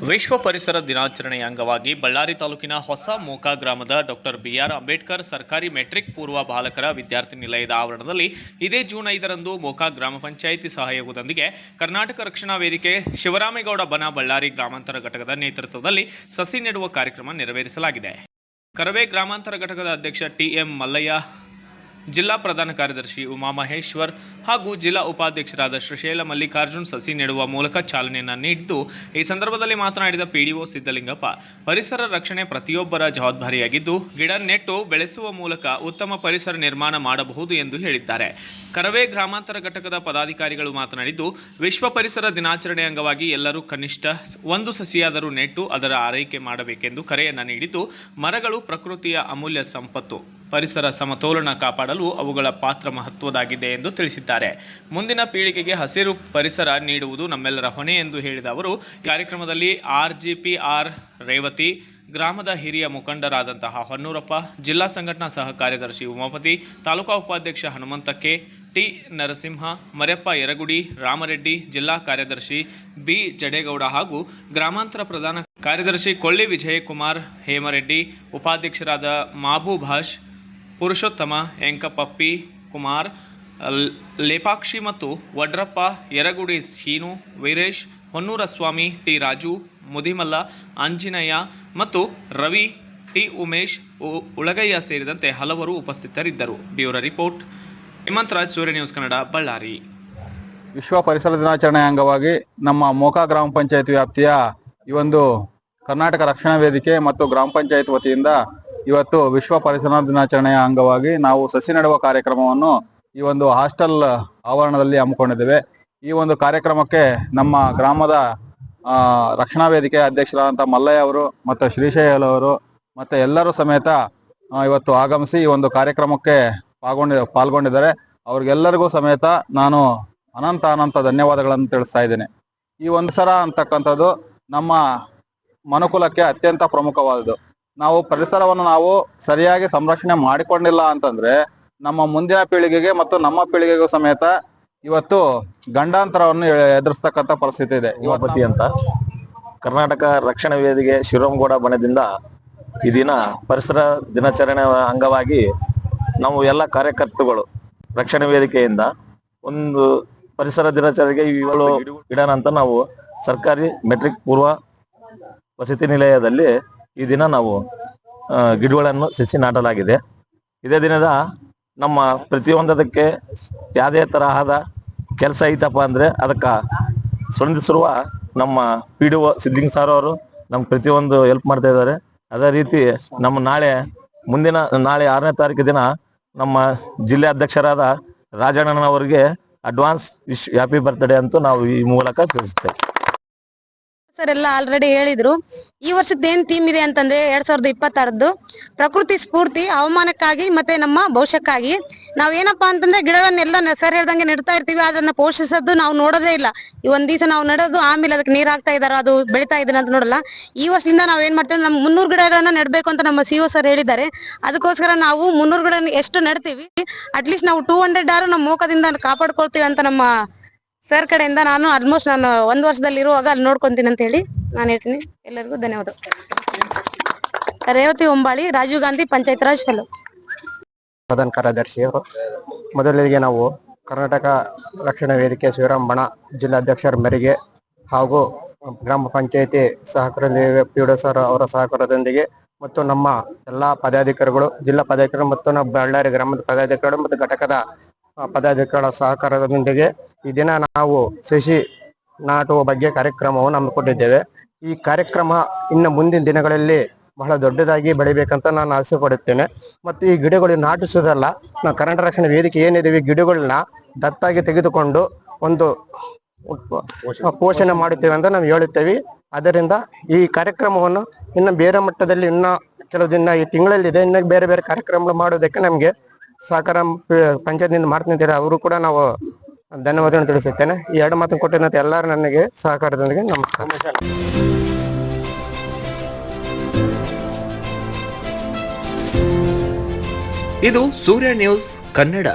ವಿಶ್ವ ಪರಿಸರ ದಿನಾಚರಣೆಯ ಅಂಗವಾಗಿ ಬಳ್ಳಾರಿ ತಾಲೂಕಿನ ಹೊಸ ಮೋಕಾ ಗ್ರಾಮದ ಡಾಕ್ಟರ್ ಬಿಆರ್ ಅಂಬೇಡ್ಕರ್ ಸರ್ಕಾರಿ ಮೆಟ್ರಿಕ್ ಪೂರ್ವ ಬಾಲಕರ ವಿದ್ಯಾರ್ಥಿ ನಿಲಯದ ಆವರಣದಲ್ಲಿ ಇದೇ ಜೂನ್ 5ರಂದು ಮೋಕಾ ಗ್ರಾಮ ಪಂಚಾಯಿತಿ ಸಹಯೋಗದೊಂದಿಗೆ ಕರ್ನಾಟಕ ರಕ್ಷಣಾ ವೇದಿಕೆ ಶಿವರಾಮೇಗೌಡ ಬನ ಬಳ್ಳಾರಿ ಗ್ರಾಮಾಂತರ ಘಟಕದ ನೇತೃತ್ವದಲ್ಲಿ ಸಸಿ ನೆಡುವ ಕಾರ್ಯಕ್ರಮ ನೆರವೇರಿಸಲಾಗಿದೆ. ಕರವೇ ಗ್ರಾಮಾಂತರ ಘಟಕದ ಅಧ್ಯಕ್ಷ ಟಿಎಂ ಮಲ್ಲಯ್ಯ, ಜಿಲ್ಲಾ ಪ್ರಧಾನ ಕಾರ್ಯದರ್ಶಿ ಉಮಾಮಹೇಶ್ವರ್ ಹಾಗೂ ಜಿಲ್ಲಾ ಉಪಾಧ್ಯಕ್ಷರಾದ ಶ್ರೀಶೈಲ ಮಲ್ಲಿಕಾರ್ಜುನ್ ಸಸಿ ನೆಡುವ ಮೂಲಕ ಚಾಲನೆಯನ್ನು ನೀಡಿದ್ದು, ಈ ಸಂದರ್ಭದಲ್ಲಿ ಮಾತನಾಡಿದ ಪಿಡಿಒ ಸಿದ್ದಲಿಂಗಪ್ಪ, ಪರಿಸರ ರಕ್ಷಣೆ ಪ್ರತಿಯೊಬ್ಬರ ಜವಾಬ್ದಾರಿಯಾಗಿದ್ದು ಗಿಡ ನೆಟ್ಟು ಬೆಳೆಸುವ ಮೂಲಕ ಉತ್ತಮ ಪರಿಸರ ನಿರ್ಮಾಣ ಮಾಡಬಹುದು ಎಂದು ಹೇಳಿದ್ದಾರೆ. ಕರವೇ ಗ್ರಾಮಾಂತರ ಘಟಕದ ಪದಾಧಿಕಾರಿಗಳು ಮಾತನಾಡಿದ್ದು, ವಿಶ್ವ ಪರಿಸರ ದಿನಾಚರಣೆ ಅಂಗವಾಗಿ ಎಲ್ಲರೂ ಕನಿಷ್ಠ ಒಂದು ಸಸಿಯಾದರೂ ನೆಟ್ಟು ಅದರ ಆರೈಕೆ ಮಾಡಬೇಕೆಂದು ಕರೆಯನ್ನು ನೀಡಿದ್ದು, ಮರಗಳು ಪ್ರಕೃತಿಯ ಅಮೂಲ್ಯ ಸಂಪತ್ತು, ಪರಿಸರ ಸಮತೋಲನ ಕಾಪಾಡಲು ಅವುಗಳ ಪಾತ್ರ ಮಹತ್ವದಾಗಿದೆ ಎಂದು ತಿಳಿಸಿದ್ದಾರೆ. ಮುಂದಿನ ಪೀಳಿಗೆಗೆ ಹಸಿರು ಪರಿಸರ ನೀಡುವುದು ನಮ್ಮೆಲ್ಲರ ಹೊಣೆ ಎಂದು ಹೇಳಿದ ಅವರು, ಕಾರ್ಯಕ್ರಮದಲ್ಲಿ ಆರ್ಜಿಪಿಆರ್ ರೇವತಿ, ಗ್ರಾಮದ ಹಿರಿಯ ಮುಖಂಡರಾದಂತಹ ಹೊನ್ನೂರಪ್ಪ, ಜಿಲ್ಲಾ ಸಂಘಟನಾ ಸಹ ಕಾರ್ಯದರ್ಶಿ ಉಮಾಪತಿ, ತಾಲೂಕಾ ಉಪಾಧ್ಯಕ್ಷ ಹನುಮಂತಕ್ಕೆ, ಟಿ ನರಸಿಂಹ, ಮರ್ಯಪ್ಪ ಯರಗುಡಿ, ರಾಮರೆಡ್ಡಿ, ಜಿಲ್ಲಾ ಕಾರ್ಯದರ್ಶಿ ಬಿ ಜಡೇಗೌಡ ಹಾಗೂ ಗ್ರಾಮಾಂತರ ಪ್ರಧಾನ ಕಾರ್ಯದರ್ಶಿ ಕೊಳ್ಳಿ ವಿಜಯಕುಮಾರ್, ಹೇಮರೆಡ್ಡಿ, ಉಪಾಧ್ಯಕ್ಷರಾದ ಮಾಬೂಭಾಷ್, ಪುರುಷೋತ್ತಮ, ಎಂಕಪಪ್ಪಿ ಕುಮಾರ್, ಲೇಪಾಕ್ಷಿ ಮತ್ತು ವಡ್ರಪ್ಪ, ಯರಗುಡಿ ಶೀನು, ವೀರೇಶ್, ಹೊನ್ನೂರಸ್ವಾಮಿ, ಟಿ ರಾಜು, ಮುದಿಮಲ್ಲ, ಆಂಜನೇಯ ಮತ್ತು ರವಿ, ಟಿ ಉಮೇಶ್, ಉಳಗಯ್ಯ ಸೇರಿದಂತೆ ಹಲವರು ಉಪಸ್ಥಿತರಿದ್ದರು. ಬ್ಯೂರೋ ರಿಪೋರ್ಟ್, ಹೇಮಂತರಾಜ್, ಸೂರ್ಯ ನ್ಯೂಸ್ ಕನ್ನಡ, ಬಳ್ಳಾರಿ. ವಿಶ್ವ ಪರಿಸರ ದಿನಾಚರಣೆ ಅಂಗವಾಗಿ ನಮ್ಮ ಮೋಕಾ ಗ್ರಾಮ ಪಂಚಾಯತ್ ವ್ಯಾಪ್ತಿಯ ಈ ಒಂದು ಕರ್ನಾಟಕ ರಕ್ಷಣಾ ವೇದಿಕೆ ಮತ್ತು ಗ್ರಾಮ ಪಂಚಾಯತ್ ವತಿಯಿಂದ ಇವತ್ತು ವಿಶ್ವ ಪರಿಸರ ದಿನಾಚರಣೆಯ ಅಂಗವಾಗಿ ನಾವು ಸಸಿ ನೆಡುವ ಕಾರ್ಯಕ್ರಮವನ್ನು ಈ ಒಂದು ಹಾಸ್ಟೆಲ್ ಆವರಣದಲ್ಲಿ ಹಮ್ಮಿಕೊಂಡಿದ್ದೇವೆ. ಈ ಒಂದು ಕಾರ್ಯಕ್ರಮಕ್ಕೆ ನಮ್ಮ ಗ್ರಾಮದ ರಕ್ಷಣಾ ವೇದಿಕೆ ಅಧ್ಯಕ್ಷರಾದಂಥ ಮಲ್ಲಯ್ಯ ಅವರು ಮತ್ತು ಶ್ರೀಶೈಲ ಅವರು ಮತ್ತು ಎಲ್ಲರೂ ಸಮೇತ ಇವತ್ತು ಆಗಮಿಸಿ ಈ ಒಂದು ಕಾರ್ಯಕ್ರಮಕ್ಕೆ ಪಾಲ್ಗೊಂಡಿದ್ದಾರೆ. ಅವ್ರಿಗೆಲ್ಲರಿಗೂ ಸಮೇತ ನಾನು ಅನಂತ ಧನ್ಯವಾದಗಳನ್ನು ತಿಳಿಸ್ತಾ ಇದ್ದೇನೆ. ಈ ಒಂದು ಸರ ಅಂತಕ್ಕಂಥದ್ದು ನಮ್ಮ ಮನುಕುಲಕ್ಕೆ ಅತ್ಯಂತ ಪ್ರಮುಖವಾದದ್ದು. ನಾವು ಪರಿಸರವನ್ನು ನಾವು ಸರಿಯಾಗಿ ಸಂರಕ್ಷಣೆ ಮಾಡಿಕೊಂಡಿಲ್ಲ ಅಂತಂದ್ರೆ ನಮ್ಮ ಮುಂದಿನ ಪೀಳಿಗೆಗೆ ಮತ್ತು ನಮ್ಮ ಪೀಳಿಗೆಗೂ ಸಮೇತ ಇವತ್ತು ಗಂಡಾಂತರವನ್ನು ಎದುರಿಸ್ತಕ್ಕಂಥ ಪರಿಸ್ಥಿತಿ ಇದೆ. ಯುವಪತಿ ಅಂತ ಕರ್ನಾಟಕ ರಕ್ಷಣಾ ವೇದಿಕೆ ಶಿವರಾಮೇಗೌಡ ಬಣದಿಂದ ಈ ದಿನ ಪರಿಸರ ದಿನಾಚರಣೆ ಅಂಗವಾಗಿ ನಾವು ಎಲ್ಲ ಕಾರ್ಯಕರ್ತರುಗಳು ರಕ್ಷಣಾ ವೇದಿಕೆಯಿಂದ ಒಂದು ಪರಿಸರ ದಿನಾಚರಣೆಗೆ 7 ಗಿಡನ ಅಂತ ನಾವು ಸರ್ಕಾರಿ ಮೆಟ್ರಿಕ್ ಪೂರ್ವ ವಸತಿ ನಿಲಯದಲ್ಲಿ ಈ ದಿನ ನಾವು ಗಿಡಗಳನ್ನು ಸಸಿ ನಾಟಲಾಗಿದೆ. ಇದೇ ದಿನದ ನಮ್ಮ ಪ್ರತಿಯೊಂದಕ್ಕೆ ಯಾವುದೇ ತರಹದ ಕೆಲಸ ಐತಪ್ಪ ಅಂದ್ರೆ ಅದಕ್ಕೆ ಸ್ಪಂದಿಸಿರುವ ನಮ್ಮ ಪಿಡಿಒ ಸಿದ್ಲಿಂಗ್ ಸರ್ ಅವರು ನಮ್ಗೆ ಪ್ರತಿಯೊಂದು ಹೆಲ್ಪ್ ಮಾಡ್ತಾ ಇದ್ದಾರೆ. ಅದೇ ರೀತಿ ನಮ್ಮ ನಾಳೆ 6ನೇ ತಾರೀಕು ದಿನ ನಮ್ಮ ಜಿಲ್ಲೆ ಅಧ್ಯಕ್ಷರಾದ ರಾಜಣ್ಣನವರಿಗೆ ಅಡ್ವಾನ್ಸ್ ಹ್ಯಾಪಿ ಬರ್ತ್ಡೇ ಅಂತೂ ನಾವು ಈ ಮೂಲಕ ತಿಳಿಸ್ತೇವೆ. ಸರ್ ಎಲ್ಲ ಆಲ್ರೆಡಿ ಹೇಳಿದ್ರು. ಈ ವರ್ಷದ ಏನ್ ಥೀಮ್ ಇದೆ ಅಂತಂದ್ರೆ 2026 ಪ್ರಕೃತಿ ಸ್ಫೂರ್ತಿ, ಹವಾಮಾನಕ್ಕಾಗಿ ಮತ್ತೆ ನಮ್ಮ ಭವಿಷ್ಯಕ್ಕಾಗಿ. ನಾವೇನಪ್ಪಾ ಅಂತಂದ್ರೆ ಗಿಡವನ್ನೆಲ್ಲ ಸರ್ ಹೇಳ್ದಂಗೆ ನೆಡ್ತಾ ಇರ್ತೀವಿ, ಅದನ್ನ ಪೋಷಿಸೋದು ನಾವು ನೋಡೋದೇ ಇಲ್ಲ. ಈ ಒಂದ್ ದಿವಸ ನಾವು ನೆಡೋದು, ಆಮೇಲೆ ಅದಕ್ಕೆ ನೀರ್ ಹಾಕ್ತಾ ಇದಾರ, ಅದು ಬೆಳಿತಾ ಇದನ್ನ ಅಂತ ನೋಡಲ್ಲ. ಈ ವರ್ಷದಿಂದ ನಾವ್ ಏನ್ ಮಾಡ್ತೇವೆ, ನಮ್ 300 ಗಿಡಗಳನ್ನ ನೆಡ್ಬೇಕು ಅಂತ ನಮ್ಮ ಸಿಒ ಸರ್ ಹೇಳಿದ್ದಾರೆ. ಅದಕ್ಕೋಸ್ಕರ ನಾವು 300 ಗಿಡ ಎಷ್ಟು ನೆಡ್ತೀವಿ, ಅಟ್ಲೀಸ್ಟ್ ನಾವು 200 ಆರು ನಮ್ಮ ಮೋಕದಿಂದ ಕಾಪಾಡ್ಕೊಳ್ತೀವಿ ಅಂತ ನಮ್ಮ ಸರ್ ಕಡೆಯಿಂದ ನಾನು ಆಲ್ಮೋಸ್ಟ್ 1 ವರ್ಷದಲ್ಲಿ ಇರುವಾಗ ಅಲ್ಲಿ ನೋಡ್ಕೊಂತೀನಿ ಅಂತ ಹೇಳಿ ನಾನು ಹೇಳ್ತೀನಿ. ಎಲ್ಲರಿಗೂ ಧನ್ಯವಾದ. ರೇವತಿ ಒಂಬಾಳಿ, ರಾಜೀವ್ ಗಾಂಧಿ ಪಂಚಾಯತ್ ರಾಜ್ ಫೆಲೋ, ಪ್ರಧಾನ ಕಾರ್ಯದರ್ಶಿಯವರು. ಮೊದಲಿಗೆ ನಾವು ಕರ್ನಾಟಕ ರಕ್ಷಣಾ ವೇದಿಕೆ ಶಿವರಾಮ್ ಬಣ ಜಿಲ್ಲಾಧ್ಯಕ್ಷರ ಮೇರೆಗೆ ಹಾಗೂ ಗ್ರಾಮ ಪಂಚಾಯತಿ ಸಹಕಾರದೊಂದಿಗೆ ಪಿಡಿಒ ಸರ್ ಅವರ ಸಹಕಾರದೊಂದಿಗೆ ಮತ್ತು ನಮ್ಮ ಎಲ್ಲಾ ಪದಾಧಿಕಾರಿಗಳು, ಜಿಲ್ಲಾ ಪದಾಧಿಕಾರಿಗಳು ಮತ್ತು ನಮ್ಮ ಬಳ್ಳಾರಿ ಗ್ರಾಮದ ಪದಾಧಿಕಾರಿಗಳು ಮತ್ತು ಘಟಕದ ಪದಾಧಿಕಾರಿಗಳ ಸಹಕಾರದೊಂದಿಗೆ ಈ ದಿನ ನಾವು ಸಸಿ ನಾಟುವ ಬಗ್ಗೆ ಕಾರ್ಯಕ್ರಮವನ್ನು ಹಮ್ಮಿಕೊಂಡಿದ್ದೇವೆ. ಈ ಕಾರ್ಯಕ್ರಮ ಇನ್ನು ಮುಂದಿನ ದಿನಗಳಲ್ಲಿ ಬಹಳ ದೊಡ್ಡದಾಗಿ ಬೆಳಿಬೇಕಂತ ನಾನು ಆಸೆ ಪಡುತ್ತೇನೆ. ಮತ್ತು ಈ ಗಿಡಗಳು ನಾಟಿಸೋದಲ್ಲ, ನಾವು ಕರ್ನಾಟಕ ರಕ್ಷಣಾ ವೇದಿಕೆ ಏನಿದೆ ಗಿಡಗಳನ್ನ ದತ್ತಾಗಿ ತೆಗೆದುಕೊಂಡು ಒಂದು ಪೋಷಣೆ ಮಾಡುತ್ತೇವೆ ಅಂತ ನಾವು ಹೇಳುತ್ತೇವೆ. ಅದರಿಂದ ಈ ಕಾರ್ಯಕ್ರಮವನ್ನು ಇನ್ನು ಬೇರೆ ಮಟ್ಟದಲ್ಲಿ ಇನ್ನು ಕೆಲವು ದಿನ ಈ ತಿಂಗಳಲ್ಲಿದೆ, ಇನ್ನು ಬೇರೆ ಬೇರೆ ಕಾರ್ಯಕ್ರಮಗಳು ಮಾಡೋದಕ್ಕೆ ನಮಗೆ ಸಹಕಾರ ಪಂಚಾಯತ್ನಿಂದ ಮಾಡ್ತೀನಿ ಅಂತೇಳಿ ಅವರು ಕೂಡ ನಾವು ಧನ್ಯವಾದಗಳನ್ನು ತಿಳಿಸುತ್ತೇನೆ. ಈ 2 ಮಾತನ್ನು ಕೊಟ್ಟಿದ್ದಂತೆ ಎಲ್ಲರೂ ನನಗೆ ಸಹಕಾರದೊಂದಿಗೆ ನಮಸ್ಕಾರ. ಇದು ಸೂರ್ಯ ನ್ಯೂಸ್ ಕನ್ನಡ.